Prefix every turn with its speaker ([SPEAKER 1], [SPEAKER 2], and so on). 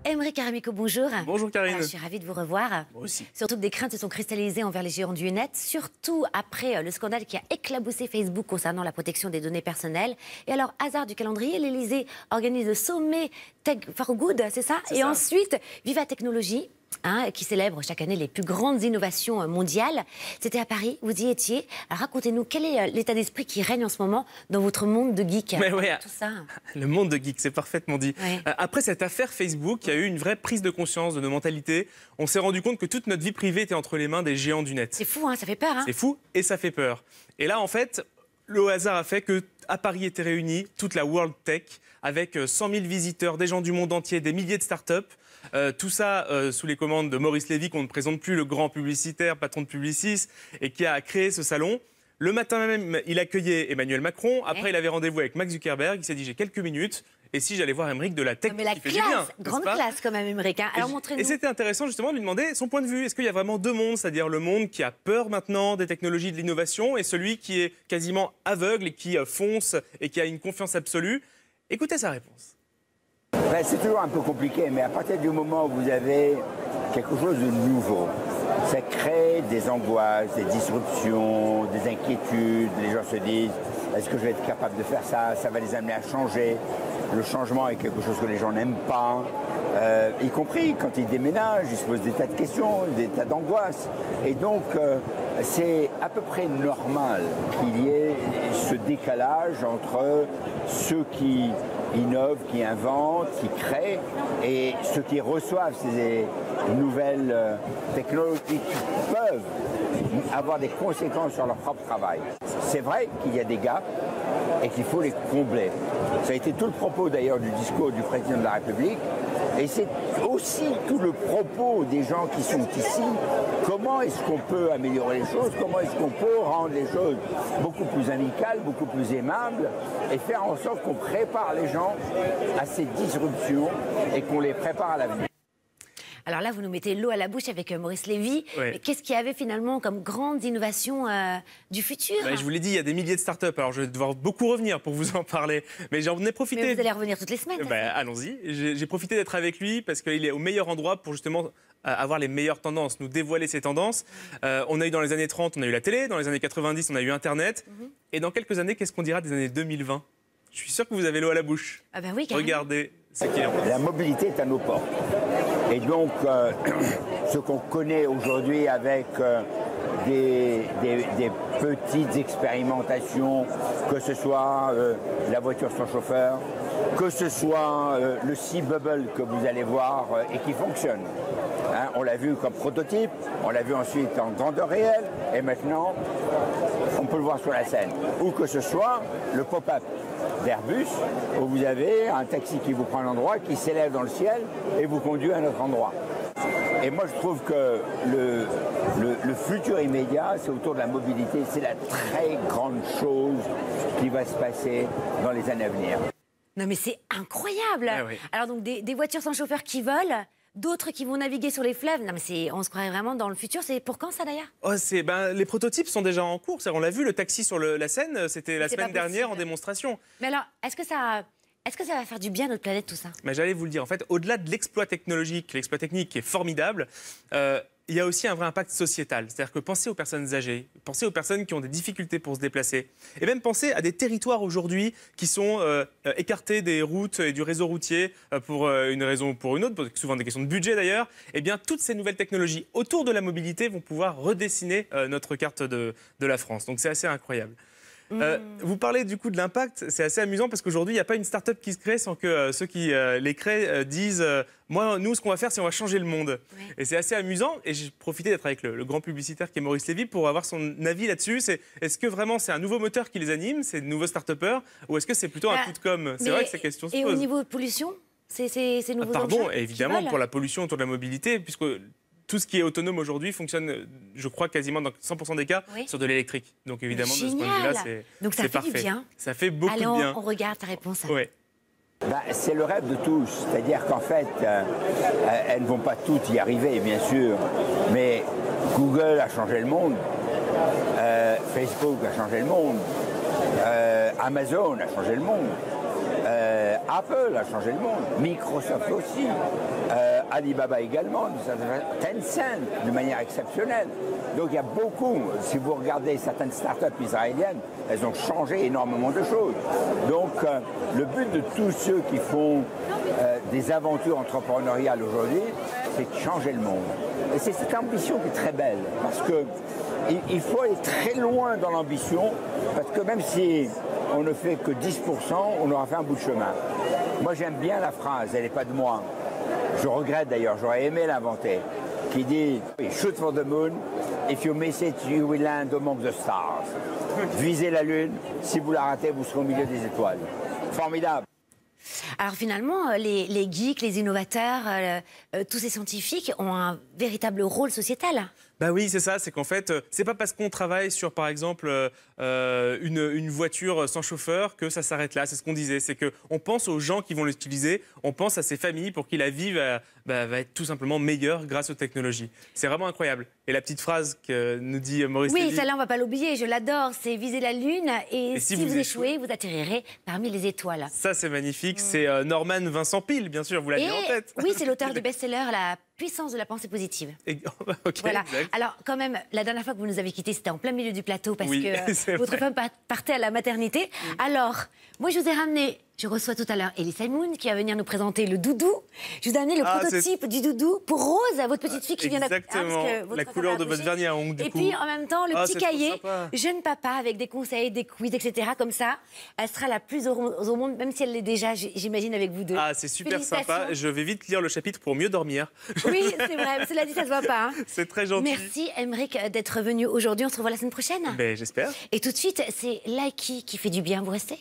[SPEAKER 1] Aymeric Aramico, bonjour.
[SPEAKER 2] Bonjour Karine.
[SPEAKER 1] Je suis ravie de vous revoir.
[SPEAKER 2] Moi aussi.
[SPEAKER 1] Surtout que des craintes se sont cristallisées envers les géants du net, surtout après le scandale qui a éclaboussé Facebook concernant la protection des données personnelles. Et alors, hasard du calendrier, l'Elysée organise le sommet Tech for Good, c'est ça? Et
[SPEAKER 2] ça.
[SPEAKER 1] Ensuite, Viva Technologie, qui célèbre chaque année les plus grandes innovations mondiales. C'était à Paris, vous y étiez. Alors racontez-nous, quel est l'état d'esprit qui règne en ce moment dans votre monde de geek?
[SPEAKER 2] Mais ouais,
[SPEAKER 1] tout ça.
[SPEAKER 2] Le monde de geek, c'est parfaitement dit.
[SPEAKER 1] Ouais.
[SPEAKER 2] Après cette affaire Facebook, il y a eu une vraie prise de conscience de nos mentalités. On s'est rendu compte que toute notre vie privée était entre les mains des géants du net.
[SPEAKER 1] C'est fou, ça fait peur.
[SPEAKER 2] C'est fou et ça fait peur. Et là, en fait, le hasard a fait que à Paris était réunie toute la World Tech avec 100 000 visiteurs, des gens du monde entier, des milliers de startups. Tout ça sous les commandes de Maurice Lévy, qu'on ne présente plus, le grand publicitaire, patron de Publicis, et qui a créé ce salon. Le matin même, il accueillait Emmanuel Macron. Après, il avait rendez-vous avec Mark Zuckerberg. Il s'est dit, j'ai quelques minutes. Et si j'allais voir Aymeric de la tech
[SPEAKER 1] Non, mais la
[SPEAKER 2] qui fait
[SPEAKER 1] classe,
[SPEAKER 2] du bien,
[SPEAKER 1] grande classe quand même, Aymeric. Alors montrez-nous.
[SPEAKER 2] Et c'était intéressant justement de lui demander son point de vue. Est-ce qu'il y a vraiment deux mondes, c'est-à-dire le monde qui a peur maintenant des technologies, de l'innovation, et celui qui est quasiment aveugle et qui fonce et qui a une confiance absolue? Écoutez sa réponse.
[SPEAKER 3] Ben, c'est toujours un peu compliqué, mais à partir du moment où vous avez quelque chose de nouveau, ça crée des angoisses, des disruptions, des inquiétudes. Les gens se disent, est-ce que je vais être capable de faire ça? Ça va les amener à changer. Le changement est quelque chose que les gens n'aiment pas, y compris quand ils déménagent, ils se posent des tas de questions, des tas d'angoisses. Et donc, c'est à peu près normal qu'il y ait ce décalage entre ceux qui innovent, qui inventent, qui créent, et ceux qui reçoivent ces nouvelles technologies qui peuvent avoir des conséquences sur leur propre travail. C'est vrai qu'il y a des gaps et qu'il faut les combler. Ça a été tout le propos d'ailleurs du discours du président de la République, et c'est aussi tout le propos des gens qui sont ici. Comment est-ce qu'on peut améliorer les choses? Comment est-ce qu'on peut rendre les choses beaucoup plus amicales, beaucoup plus aimables, et faire en sorte qu'on prépare les gens à ces disruptions et qu'on les prépare à l'avenir?
[SPEAKER 1] Alors là, vous nous mettez l'eau à la bouche avec Maurice Lévy.
[SPEAKER 2] Ouais.
[SPEAKER 1] Mais qu'est-ce qu'il y avait finalement comme grandes innovations du futur?
[SPEAKER 2] Je vous l'ai dit, il y a des milliers de startups. Alors je vais devoir beaucoup revenir pour vous en parler. Mais j'en ai profité.
[SPEAKER 1] Mais vous allez revenir toutes les semaines.
[SPEAKER 2] Allons-y. J'ai profité d'être avec lui parce qu'il est au meilleur endroit pour justement avoir les meilleures tendances, nous dévoiler ces tendances. On a eu dans les années 30, on a eu la télé. Dans les années 90, on a eu Internet. Et dans quelques années, qu'est-ce qu'on dira des années 2020? Je suis sûr que vous avez l'eau à la bouche.
[SPEAKER 1] Ah ben oui, carrément.
[SPEAKER 2] Regardez ce qu'il y a en place.
[SPEAKER 3] La mobilité est à nos portes. Et donc, ce qu'on connaît aujourd'hui avec des petites expérimentations, que ce soit la voiture sans chauffeur, que ce soit le Sea Bubble que vous allez voir et qui fonctionne. Hein, on l'a vu comme prototype, on l'a vu ensuite en grandeur réelle, et maintenant, on peut le voir sur la scène. Ou que ce soit le pop-up d'Airbus, où vous avez un taxi qui vous prend un endroit, qui s'élève dans le ciel et vous conduit à un autre endroit. Et moi, je trouve que le futur immédiat, c'est autour de la mobilité. C'est la très grande chose qui va se passer dans les années à venir.
[SPEAKER 1] Non mais c'est incroyable.
[SPEAKER 2] Ah oui.
[SPEAKER 1] Alors donc des voitures sans chauffeur qui volent, d'autres qui vont naviguer sur les fleuves. Non mais on se croirait vraiment dans le futur. C'est pour quand ça d'ailleurs?
[SPEAKER 2] Les prototypes sont déjà en cours. On l'a vu, le taxi sur la Seine, c'était la semaine dernière en démonstration.
[SPEAKER 1] Mais alors, est-ce que ça va faire du bien à notre planète tout ça?
[SPEAKER 2] Mais j'allais vous le dire, en fait, au-delà de l'exploit technologique, l'exploit technique qui est formidable, il y a aussi un vrai impact sociétal. C'est-à-dire que pensez aux personnes âgées, pensez aux personnes qui ont des difficultés pour se déplacer, et même pensez à des territoires aujourd'hui qui sont écartés des routes et du réseau routier pour une raison ou pour une autre, souvent des questions de budget d'ailleurs. Eh bien, toutes ces nouvelles technologies autour de la mobilité vont pouvoir redessiner notre carte de la France. Donc c'est assez incroyable. Vous parlez du coup de l'impact, c'est assez amusant parce qu'aujourd'hui, il n'y a pas une start-up qui se crée sans que ceux qui les créent disent nous, ce qu'on va faire, c'est on va changer le monde.
[SPEAKER 1] Ouais.
[SPEAKER 2] Et c'est assez amusant. Et j'ai profité d'être avec le grand publicitaire qui est Maurice Lévy pour avoir son avis là-dessus. Est-ce que vraiment c'est un nouveau moteur qui les anime, c'est de nouveaux start-upers, ou est-ce que c'est plutôt un coup de com'? C'est vrai que ces questions se posent.
[SPEAKER 1] Et au niveau de pollution, ces nouveaux
[SPEAKER 2] Pardon,
[SPEAKER 1] objets
[SPEAKER 2] évidemment,
[SPEAKER 1] qui volent?
[SPEAKER 2] pour la pollution autour de la mobilité, puisque tout ce qui est autonome aujourd'hui fonctionne, je crois, quasiment dans 100% des cas sur de l'électrique. Donc évidemment, de ce point de vue-là, c'est parfait.
[SPEAKER 1] Du bien.
[SPEAKER 2] Ça fait beaucoup
[SPEAKER 1] Allez,
[SPEAKER 2] de bien.
[SPEAKER 1] on regarde ta réponse.
[SPEAKER 2] Ouais.
[SPEAKER 3] C'est le rêve de tous. C'est-à-dire qu'en fait, elles ne vont pas toutes y arriver, bien sûr. Mais Google a changé le monde. Facebook a changé le monde. Amazon a changé le monde. Apple a changé le monde, Microsoft aussi, Alibaba également, Tencent de manière exceptionnelle. Donc il y a beaucoup, si vous regardez certaines startups israéliennes, elles ont changé énormément de choses. Donc le but de tous ceux qui font des aventures entrepreneuriales aujourd'hui, c'est de changer le monde. Et c'est cette ambition qui est très belle, parce qu'il faut aller très loin dans l'ambition, parce que même si on ne fait que 10%, on aura fait un bout de chemin. Moi j'aime bien la phrase, elle n'est pas de moi. Je regrette d'ailleurs, j'aurais aimé l'inventer, qui dit « Shoot for the moon, if you miss it, you will land among the stars ». Visez la lune, si vous la ratez, vous serez au milieu des étoiles. Formidable.
[SPEAKER 1] Alors finalement, les geeks, les innovateurs, tous ces scientifiques ont un véritable rôle sociétal.
[SPEAKER 2] Bah oui, c'est ça, c'est qu'en fait, c'est pas parce qu'on travaille sur, par exemple, une voiture sans chauffeur que ça s'arrête là. C'est ce qu'on disait, c'est qu'on pense aux gens qui vont l'utiliser, on pense à ces familles pour qui la vie va être tout simplement meilleure grâce aux technologies. C'est vraiment incroyable. Et la petite phrase que nous dit Maurice
[SPEAKER 1] Oui,
[SPEAKER 2] Lévy,
[SPEAKER 1] celle-là, on va pas l'oublier, je l'adore, c'est viser la Lune et si vous échouez, vous atterrirez parmi les étoiles.
[SPEAKER 2] ça c'est magnifique, c'est Norman Vincent Peale, bien sûr, vous l'avez en tête.
[SPEAKER 1] Oui, c'est l'auteur du best-seller La puissance de la pensée positive.
[SPEAKER 2] Okay,
[SPEAKER 1] voilà.
[SPEAKER 2] exact.
[SPEAKER 1] Alors, quand même, la dernière fois que vous nous avez quittés, c'était en plein milieu du plateau parce
[SPEAKER 2] Oui,
[SPEAKER 1] que votre femme partait à la maternité. Alors, moi, je vous ai ramené, je reçois tout à l'heure Elie Seimoun qui va venir nous présenter le doudou. Je vous ai amené le prototype du doudou pour Rose, votre petite fille qui vient d'accoucher.
[SPEAKER 2] Exactement, la couleur de votre vernis à ongles, du coup.
[SPEAKER 1] Et puis, en même temps, le petit
[SPEAKER 2] c'est
[SPEAKER 1] cahier,
[SPEAKER 2] trop sympa.
[SPEAKER 1] jeune papa, avec des conseils, des quiz, etc. Comme ça, elle sera la plus heureuse au monde, même si elle l'est déjà, j'imagine, avec vous deux.
[SPEAKER 2] Ah, c'est super sympa. Je vais vite lire le chapitre pour mieux dormir.
[SPEAKER 1] Oui, c'est vrai. Cela dit, ça se voit pas. Hein.
[SPEAKER 2] C'est très gentil.
[SPEAKER 1] Merci, Aymeric, d'être venu aujourd'hui. On se revoit la semaine prochaine.
[SPEAKER 2] Ben, j'espère.
[SPEAKER 1] Et tout de suite, c'est Likey qui fait du bien. Vous restez ?